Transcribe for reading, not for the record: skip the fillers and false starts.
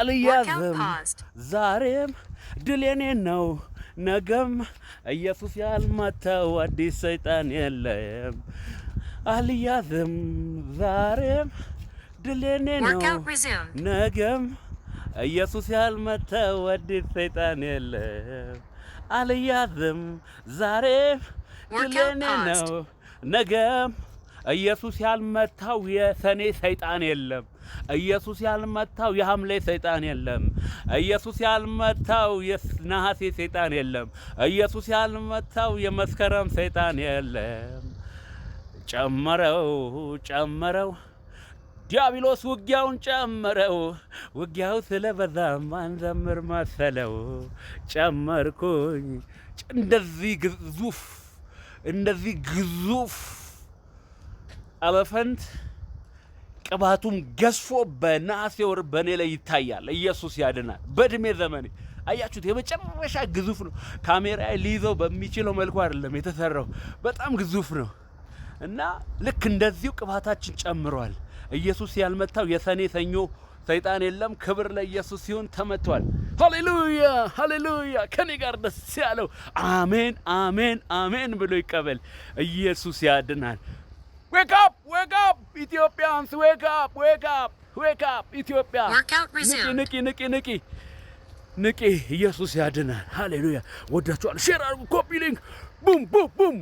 አልያዝም ዛሬም ድል የኔ ነው ነገም ኢየሱስ ያልመታው አዲስ ሰይጣን የለም አልያዝም ዛሬም ድል የኔ ነው ነገም ኢየሱስ ያልመታው አዲስ ሰይጣን የለም አልያዝም ዛሬም ድል የኔ ነው ነገም ኢየሱስ ያልመታው የሰኔ ሰይጣን የለም ኢየሱስ ያልመታው የሐምሌ ሰይጣን የለም ኢየሱስ ያልመታው የነሐሴ ሰይጣን የለም ኢየሱስ ያልመታው የመስከረም ሰይጣን የለም ጨመረው ዲያብሎስ ውጊያውን ጨመረው ውጊያው ስለበዛ ማን ዘምር መሰለው ጨመርኩኝ እንደዚህ ግዙፍ አለፈንት ቅባቱም ገዝፎ በነሐሴ ወር በኔ ላይ ይታያል ኢየሱስ ያድናል በእድሜ ዘመኔ አያችሁት የመጨረሻ ግዙፍ ነው ካሜራ ሊይዘው በሚችለው መልኩ አይደለም የተሰራው በጣም ግዙፍ ነው እና ልክ እንደዚሁ ቅባታችን ጨምሯል ኢየሱስ ያልመታው የሰኔ ሰኞ ሰይጣን የለም ክብር ለኢየሱስ ሲሆን ተመቷል ሃሌሉያ ሃሌሉያ ከኔ ጋር ደስ ያለው አሜን አሜን አሜን ብሎ ይቀበል ኢየሱስ ያድናል Wake up, Ethiopians, wake up, Ethiopia. Workout resumed. Niki, Jesus ያድናል. Hallelujah. ወዳችኋል. ሼር አድርጉ, ኮፒ ሊንክ, boom.